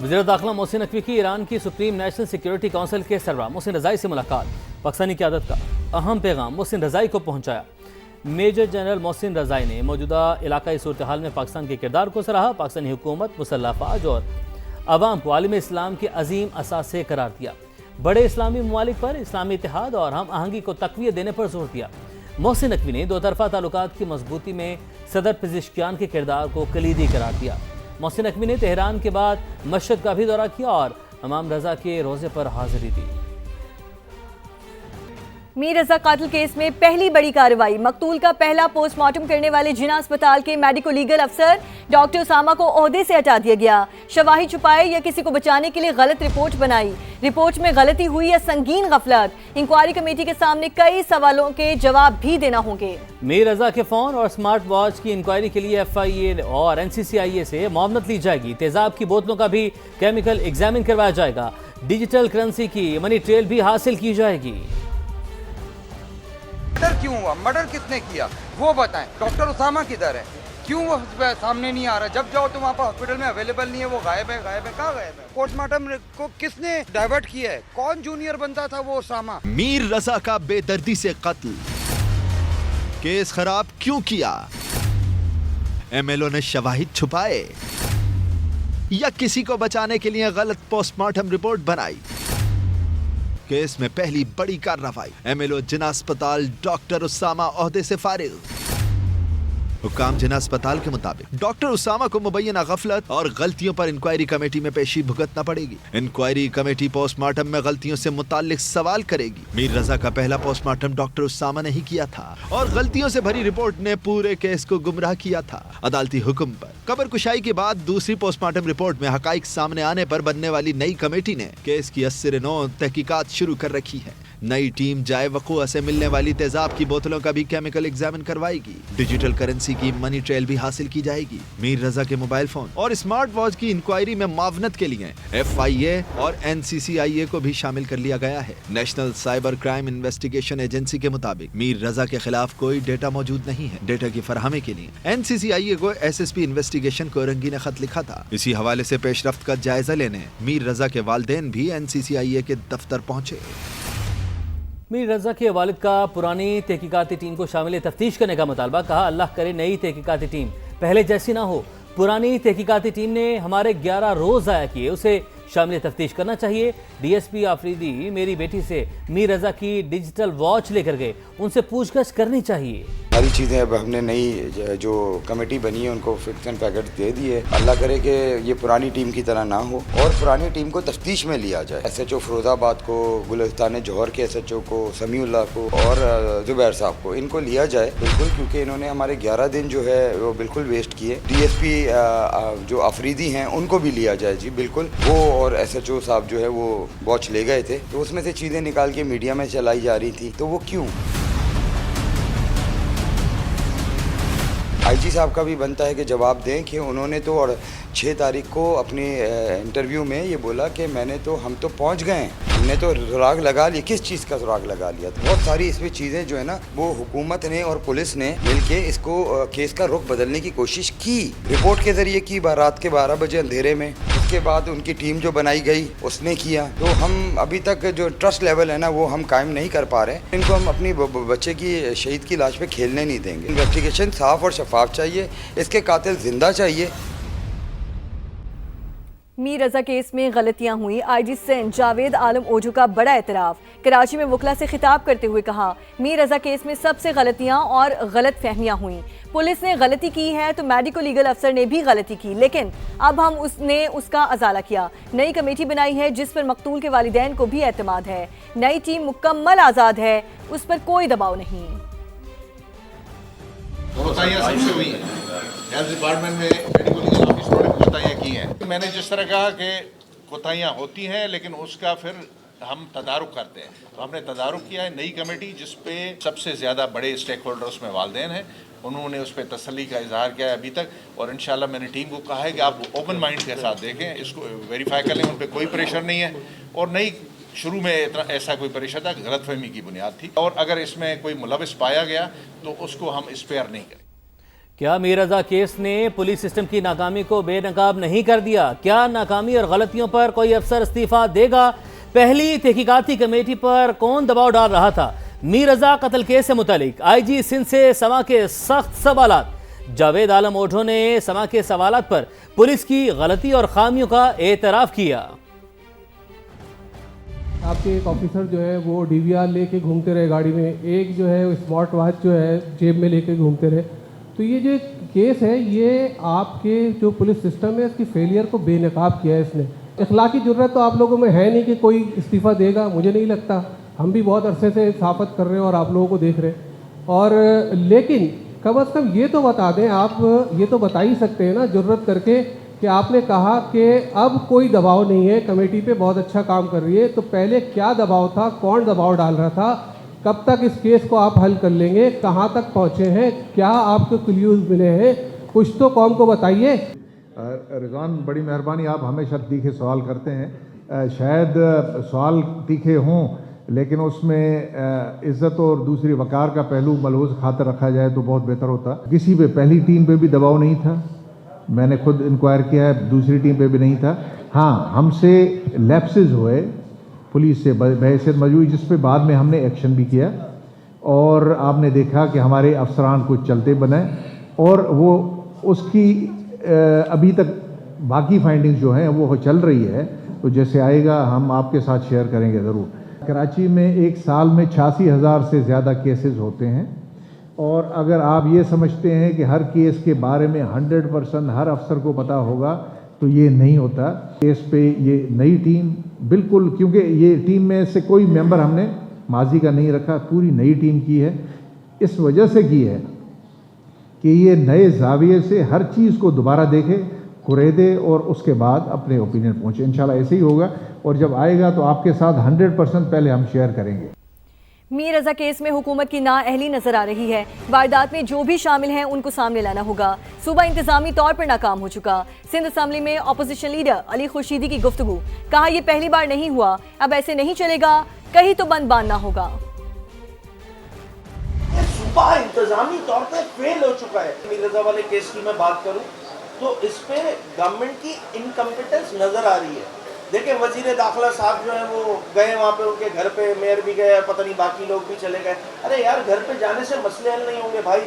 وزیر داخلہ محسن نقوی کی ایران کی سپریم نیشنل سیکیورٹی کونسل کے سربراہ محسن رضائی سے ملاقات۔ پاکستانی قیادت کا اہم پیغام محسن رضائی کو پہنچایا۔ میجر جنرل محسن رضائی نے موجودہ علاقائی صورتحال میں پاکستان کے کردار کو سراہا۔ پاکستانی حکومت، مسلح افواج اور عوام کو عالم اسلام کے عظیم اثاثے قرار دیا۔ بڑے اسلامی ممالک پر اسلامی اتحاد اور ہم آہنگی کو تقویت دینے پر زور دیا۔ محسن نقوی نے دو طرفہ تعلقات کی مضبوطی میں صدر پزشکیان کے کردار کو کلیدی قرار دیا۔ محسن نقوی نے تہران کے بعد مشہد کا بھی دورہ کیا اور امام رضا کے روضے پر حاضری دی۔ میر رضا قاتل کیس میں پہلی بڑی کارروائی، مقتول کا پہلا پوسٹ مارٹم کرنے والے جناح اسپتال کے میڈیکو لیگل افسر ڈاکٹر اسامہ کو عہدے سے ہٹا دیا گیا۔ شواہد چھپائے یا کسی کو بچانے کے لیے غلط رپورٹ بنائی، رپورٹ میں غلطی ہوئی یا سنگین غفلت، انکوائری کمیٹی کے سامنے کئی سوالوں کے جواب بھی دینا ہوں گے۔ میر رضا کے فون اور سمارٹ واچ کی انکوائری کے لیے FIA اور NCCIA سے معاونت لی جائے گی۔ تیزاب کی بوتلوں کا بھی کیمیکل ایگزامن کروایا جائے گا۔ ڈیجیٹل کرنسی کی منی ٹریل بھی حاصل کی جائے گی۔ مرڈر کیوں ہوا؟ مرڈر کس نے کیا وہ بتائیں۔ ڈاکٹر اسامہ کدھر ہے؟ کیوں وہ سامنے نہیں آ رہا؟ جب جاؤ تو وہاں پر ہاسپٹل میں اویلیبل نہیں ہے، وہ غائب ہے۔ کہاں غائب ہے؟ پوسٹ مارٹم کو کس نے ڈائیورٹ کیا ہے؟ کون جونیئر بنتا تھا وہ اسامہ؟ میر رضا کا بے دردی سے قتل، کیس خراب کیوں کیا؟ MLO نے شواہد چھپائے یا کسی کو بچانے کے لیے غلط پوسٹ مارٹم رپورٹ بنائی؟ کیس میں پہلی بڑی کارروائی، MLO جناح اسپتال ڈاکٹر اسامہ عہدے سے فارغ۔ حکام جناح اسپتال کے مطابق ڈاکٹر اسامہ کو مبینہ غفلت اور غلطیوں پر انکوائری کمیٹی میں پیشی بھگتنا پڑے گی۔ انکوائری کمیٹی پوسٹ مارٹم میں غلطیوں سے متعلق سوال کرے گی۔ میر رضا کا پہلا پوسٹ مارٹم ڈاکٹر اسامہ نے ہی کیا تھا اور غلطیوں سے بھری رپورٹ نے پورے کیس کو گمراہ کیا تھا۔ عدالتی حکم پر قبر کشائی کے بعد دوسری پوسٹ مارٹم رپورٹ میں حقائق سامنے آنے پر بننے والی نئی کمیٹی نے کیس کی 80 تحقیقات شروع کر رکھی ہے۔ نئی ٹیم جائے وقوع سے ملنے والی تیزاب کی بوتلوں کا بھی کیمیکل ایگزامن کروائے گی۔ ڈیجیٹل کرنسی کی منی ٹریل بھی حاصل کی جائے گی۔ میر رضا کے موبائل فون اور اسمارٹ واچ کی انکوائری میں معاونت کے لیے FIA اور NCCIA کو بھی شامل کر لیا گیا ہے۔ National cyber crime investigation agency کے مطابق میر رضا کے خلاف کوئی ڈیٹا موجود نہیں ہے۔ ڈیٹا کی فراہمی کے لیے NCCIA کو SSP انویسٹیگیشن کورنگی نے خط لکھا تھا۔ اسی حوالے سے پیش رفت کا جائزہ لینے میر رضا کے والدین بھی NCCIA کے دفتر پہنچے۔ میر رضا کے والد کا پرانی تحقیقاتی ٹیم کو شامل تفتیش کرنے کا مطالبہ، کہا اللہ کرے نئی تحقیقاتی ٹیم پہلے جیسی نہ ہو۔ پرانی تحقیقاتی ٹیم نے ہمارے 11 روز ضائع کیے، اسے شامل تفتیش کرنا چاہیے۔ DSP آفریدی میری بیٹی سے میر رضا کی ڈیجیٹل واچ لے کر گئے، ان سے پوچھ گچھ کرنی چاہیے۔ ساری چیزیں اب ہم نے نئی جو کمیٹی بنی ہے ان کو فکس اینڈ پیکٹ دے دیے۔ اللہ کرے کہ یہ پرانی ٹیم کی طرح نہ ہو اور پرانی ٹیم کو تفتیش میں لیا جائے۔ SHO فیروز آباد کو، گلستان جوہر کے SHO کو، سمیع اللہ کو اور زبیر صاحب کو، ان کو لیا جائے بالکل، کیونکہ انہوں نے ہمارے 11 دن جو ہے وہ بالکل ویسٹ کیے۔ DSP جو آفریدی ہیں ان کو بھی لیا جائے جی بالکل۔ وہ اور SHO صاحب جو ہے وہ واچ لے گئے تھے تو اس میں سے چیزیں نکال کے میڈیا میں چلائی جا رہی تھی، تو وہ کیوں؟ IG صاحب کا بھی بنتا ہے کہ جواب دیں کہ انہوں نے تو اور 6 تاریخ کو اپنی انٹرویو میں یہ بولا کہ ہم تو پہنچ گئے ہیں، ہم نے تو سراغ لگا لیا۔ کس چیز کا سراغ لگا لیا؟ بہت ساری اس میں چیزیں جو ہے نا وہ حکومت نے اور پولیس نے مل کے اس کو کیس کا رخ بدلنے کی کوشش کی، رپورٹ کے ذریعے کی، رات کے 12 بجے اندھیرے میں۔ اس کے بعد ان کی ٹیم جو بنائی گئی اس نے کیا، تو ہم ابھی تک جو ٹرسٹ لیول ہے نا وہ ہم قائم نہیں کر پا رہے۔ ان کو ہم اپنی بچے کی شہید کی لاش پہ کھیلنے نہیں دیں گے۔ انویسٹیگیشن صاف اور شفاف چاہیے، اس کے قاتل زندہ چاہیے۔ میر رضا کیس میں غلطیاں ہوئیں، IG سندھ جاوید عالم اوجو کا بڑا اعتراف۔ کراچی میں وکلا سے خطاب کرتے ہوئے کہا میر رضا کیس میں سب سے غلطیاں اور غلط فہمیاں ہوئیں۔ پولیس نے غلطی کی ہے تو میڈیکو لیگل افسر نے بھی غلطی کی، لیکن اب ہم اس کا ازالہ کیا۔ نئی کمیٹی بنائی ہے جس پر مقتول کے والدین کو بھی اعتماد ہے۔ نئی ٹیم مکمل آزاد ہے، اس پر کوئی دباؤ نہیں۔ کوتاہیاں سب سے ہوئی ہیں، ہیلتھ ڈپارٹمنٹ میں میڈیکل لیگل آفیسروں نے کوتاہیاں کی ہیں۔ میں نے جس طرح کہا کہ کوتاہیاں ہوتی ہیں لیکن اس کا پھر ہم تدارک کرتے ہیں، تو ہم نے تدارک کیا ہے۔ نئی کمیٹی جس پہ سب سے زیادہ بڑے اسٹیک ہولڈرز میں والدین ہیں، انہوں نے اس پہ تسلی کا اظہار کیا ہے ابھی تک، اور انشاءاللہ میں نے ٹیم کو کہا ہے کہ آپ اوپن مائنڈ کے ساتھ دیکھیں، اس کو ویریفائی کر لیں، ان پہ کوئی پریشر نہیں ہے۔ اور نئی شروع میں ایسا کوئی پریشر تھا، غلط فہمی کی بنیاد تھی، اور اگر اس میں کوئی ملوث پایا گیا تو اس کو ہم اسپیئر نہیں کریں۔ کیا میر رضا کیس نے پولیس سسٹم کی ناکامی کو بے نقاب نہیں کر دیا؟ کیا ناکامی اور غلطیوں پر کوئی افسر استعفیٰ دے گا؟ پہلی تحقیقاتی کمیٹی پر کون دباؤ ڈال رہا تھا؟ میر رضا قتل کیس سے متعلق آئی جی سندھ سے سما کے سخت سوالات۔ جاوید عالم اوڈھو نے سما کے سوالات پر پولیس کی غلطی اور خامیوں کا اعتراف کیا۔ آپ کے ایک آفیسر جو ہے وہ ڈی وی آر لے کے گھومتے رہے گاڑی میں، ایک جو ہے اسمارٹ واچ جو ہے جیب میں لے کے گھومتے رہے۔ تو یہ جو کیس ہے یہ آپ کے جو پولیس سسٹم ہے اس کی فیلئر کو بے نقاب کیا ہے اس نے۔ اخلاقی جرات تو آپ لوگوں میں ہے نہیں کہ کوئی استعفیٰ دے گا، مجھے نہیں لگتا۔ ہم بھی بہت عرصے سے صحافت کر رہے ہیں اور آپ لوگوں کو دیکھ رہے ہیں، اور لیکن کم از کم یہ تو بتا دیں، آپ یہ تو بتا ہی سکتے ہیں نا جرات کر کے کہ آپ نے کہا کہ اب کوئی دباؤ نہیں ہے، کمیٹی پہ بہت اچھا کام کر رہی ہے۔ تو پہلے کیا دباؤ تھا، کون دباؤ ڈال رہا تھا، کب تک اس کیس کو آپ حل کر لیں گے، کہاں تک پہنچے ہیں، کیا آپ کو کلیوز ملے ہیں، کچھ تو قوم کو بتائیے۔ رضوان بڑی مہربانی، آپ ہمیشہ تیکھے سوال کرتے ہیں، شاید سوال تیکھے ہوں لیکن اس میں عزت اور دوسری وقار کا پہلو ملحوظ خاطر رکھا جائے تو بہت بہتر ہوتا۔ کسی پہ پہلی ٹیم پہ بھی دباؤ نہیں تھا، میں نے خود انکوائر کیا ہے، دوسری ٹیم پہ بھی نہیں تھا۔ ہاں ہم سے لیپسز ہوئے پولیس سے بحیثیت مجموعی، جس پہ بعد میں ہم نے ایکشن بھی کیا، اور آپ نے دیکھا کہ ہمارے افسران کچھ چلتے بنے، اور وہ اس کی ابھی تک باقی فائنڈنگز جو ہیں وہ چل رہی ہے، تو جیسے آئے گا ہم آپ کے ساتھ شیئر کریں گے ضرور۔ کراچی میں ایک سال میں 86,000 سے زیادہ کیسز ہوتے ہیں، اور اگر آپ یہ سمجھتے ہیں کہ ہر کیس کے بارے میں 100% ہر افسر کو پتہ ہوگا تو یہ نہیں ہوتا۔ کیس پہ یہ نئی ٹیم بالکل، کیونکہ یہ ٹیم میں سے کوئی ممبر ہم نے ماضی کا نہیں رکھا، پوری نئی ٹیم کی ہے، اس وجہ سے کی ہے کہ یہ نئے زاویے سے ہر چیز کو دوبارہ دیکھے، قریدے، اور اس کے بعد اپنے اوپینین پہنچے۔ انشاءاللہ ایسے ہی ہوگا، اور جب آئے گا تو آپ کے ساتھ 100% پہلے ہم شیئر کریں گے۔ میر رضا کیس میں حکومت کی نااہلی نظر آ رہی ہے، واردات میں جو بھی شامل ہیں ان کو سامنے لانا ہوگا۔ صوبہ انتظامی طور پر ناکام ہو چکا۔ سندھ اسمبلی میں اپوزیشن لیڈر علی خورشیدی کی گفتگو، کہا یہ پہلی بار نہیں ہوا، اب ایسے نہیں چلے گا، کہیں تو بند باندھنا ہوگا۔ صوبہ انتظامی طور پہ فیل ہو چکا ہے۔ میر رضا والے کیس کی میں بات کروں تو اس پہ گورنمنٹ کی انکمپیٹنس نظر آ رہی ہے۔ دیکھیں وزیر داخلہ صاحب جو ہیں وہ گئے وہاں پہ، ان کے گھر پہ میئر بھی گئے، پتہ نہیں باقی لوگ بھی چلے گئے۔ ارے یار گھر پہ جانے سے مسئلے حل نہیں ہوں گے بھائی،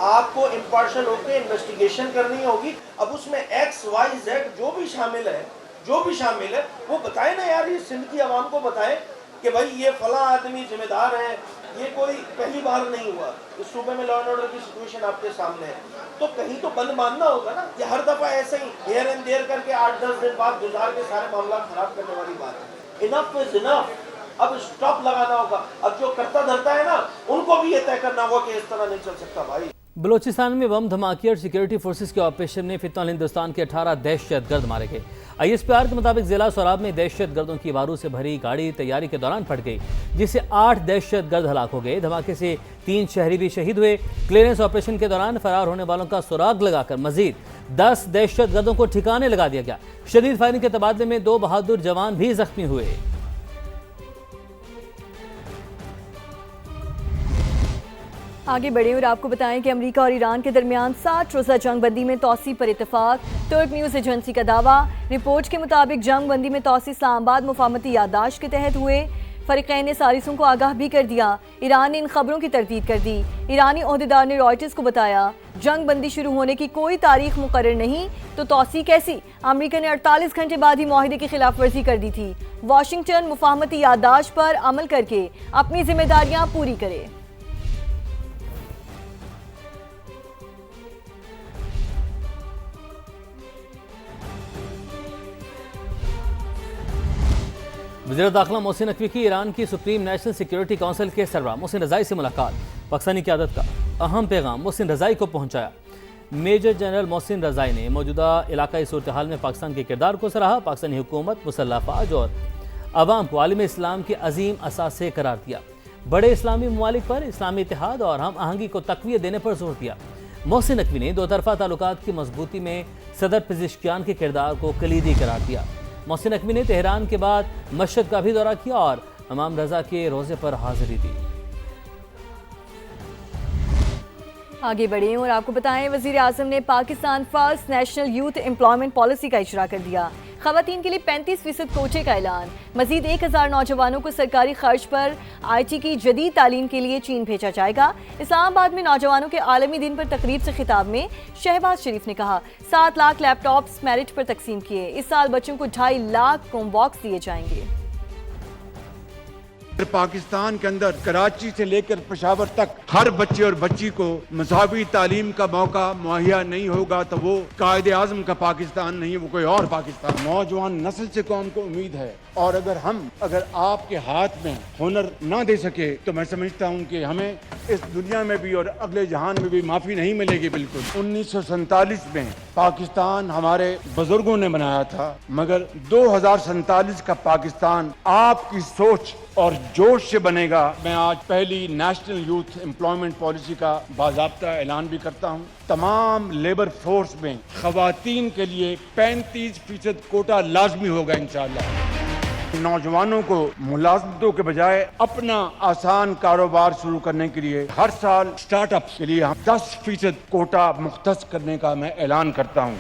آپ کو امپارشل ہو کے انویسٹیگیشن کرنی ہوگی۔ اب اس میں ایکس وائی زیڈ جو بھی شامل ہے وہ بتائیں نا یار، یہ سندھ کی عوام کو بتائیں کہ بھائی یہ فلاں آدمی ذمہ دار ہے۔ یہ کوئی پہلی بار نہیں ہوا، اس صوبے میں لا اینڈ آرڈر کی سچویشن آپ کے سامنے ہے، تو کہیں تو بند باندھنا ہوگا نا۔ یہ ہر دفعہ ایسے ہی ہیئر اینڈ دیئر کر کے 8-10 دن بعد گزار کے سارے معاملات خراب کرنے والی بات ہے۔ انف از انف، اب اسٹاپ لگانا ہوگا۔ اب جو کرتا دھرتا ہے نا، ان کو بھی یہ طے کرنا ہوگا کہ اس طرح نہیں چل سکتا بھائی۔ بلوچستان میں بم دھماکے اور سیکیورٹی فورسز کے آپریشن میں فتنہ ہندوستان کے 18 دہشت گرد مارے گئے۔ آئی ایس پی آر کے مطابق ضلع سوراب میں دہشت گردوں کی بارود سے بھری گاڑی تیاری کے دوران پھٹ گئی، جس سے 8 دہشت گرد ہلاک ہو گئے۔ دھماکے سے 3 شہری بھی شہید ہوئے۔ کلیئرنس آپریشن کے دوران فرار ہونے والوں کا سراغ لگا کر مزید 10 دہشت گردوں کو ٹھکانے لگا دیا گیا۔ شدید فائرنگ کے تبادلے میں 2 بہادر جوان بھی زخمی ہوئے۔ آگے بڑھیں اور آپ کو بتائیں کہ امریکہ اور ایران کے درمیان 60 روزہ جنگ بندی میں توسیع پر اتفاق۔ ترک نیوز ایجنسی کا دعویٰ، رپورٹ کے مطابق جنگ بندی میں توسیع اسلام آباد مفاہمتی یادداشت کے تحت ہوئے۔ فریقین نے ثالثوں کو آگاہ بھی کر دیا۔ ایران نے ان خبروں کی تردید کر دی۔ ایرانی عہدیدار نے رائٹرز کو بتایا جنگ بندی شروع ہونے کی کوئی تاریخ مقرر نہیں تو توسیع کیسی؟ امریکہ نے 48 گھنٹے بعد ہی معاہدے کی خلاف ورزی کر دی تھی۔ واشنگٹن مفاہمتی یادداشت پر عمل کر کے اپنی ذمہ داریاں پوری کرے۔ وزیر داخلہ محسن نقوی کی ایران کی سپریم نیشنل سیکیورٹی کونسل کے سربراہ محسن رضائی سے ملاقات۔ پاکستانی قیادت کا اہم پیغام محسن رضائی کو پہنچایا۔ میجر جنرل محسن رضائی نے موجودہ علاقائی صورتحال میں پاکستان کے کردار کو سراہا۔ پاکستانی حکومت، مسلح افواج اور عوام کو عالم اسلام کے عظیم اثاثے قرار دیا۔ بڑے اسلامی ممالک پر اسلامی اتحاد اور ہم آہنگی کو تقویت دینے پر زور دیا۔ محسن نقوی نے 2 طرفہ تعلقات کی مضبوطی میں صدر پزشکیان کے کردار کو کلیدی قرار دیا۔ محسن نقوی نے تہران کے بعد مشہد کا بھی دورہ کیا اور امام رضا کے روضے پر حاضری دی۔ آگے بڑھیں اور آپ کو بتائیں وزیر اعظم نے Pakistan first national youth employment policy کا اجرا کر دیا۔ خواتین کے لیے 35% کوٹے کا اعلان۔ مزید 1000 نوجوانوں کو سرکاری خرچ پر IT کی جدید تعلیم کے لیے چین بھیجا جائے گا۔ اسلام آباد میں نوجوانوں کے عالمی دن پر تقریب سے خطاب میں شہباز شریف نے کہا 7 لاکھ لیپ ٹاپس میرٹ پر تقسیم کیے۔ اس سال بچوں کو 2.5 لاکھ کروم باکس دیے جائیں گے۔ پاکستان کے اندر کراچی سے لے کر پشاور تک ہر بچے اور بچی کو مساوی تعلیم کا موقع مہیا نہیں ہوگا تو وہ قائد اعظم کا پاکستان نہیں، وہ کوئی اور پاکستان۔ نوجوان نسل سے قوم کو امید ہے، اور اگر آپ کے ہاتھ میں ہنر نہ دے سکے تو میں سمجھتا ہوں کہ ہمیں اس دنیا میں بھی اور اگلے جہان میں بھی معافی نہیں ملے گی۔ بالکل 1947 میں پاکستان ہمارے بزرگوں نے بنایا تھا، مگر 2047 کا پاکستان آپ کی سوچ اور جوش سے بنے گا۔ میں آج پہلی نیشنل یوتھ امپلائمنٹ پالیسی کا باضابطہ اعلان بھی کرتا ہوں۔ تمام لیبر فورس میں خواتین کے لیے 35% کوٹا لازمی ہوگا انشاءاللہ۔ نوجوانوں کو ملازمتوں کے بجائے اپنا آسان کاروبار شروع کرنے کے لیے ہر سال سٹارٹ اپس کے لیے 10% کوٹا مختص کرنے کا میں اعلان کرتا ہوں۔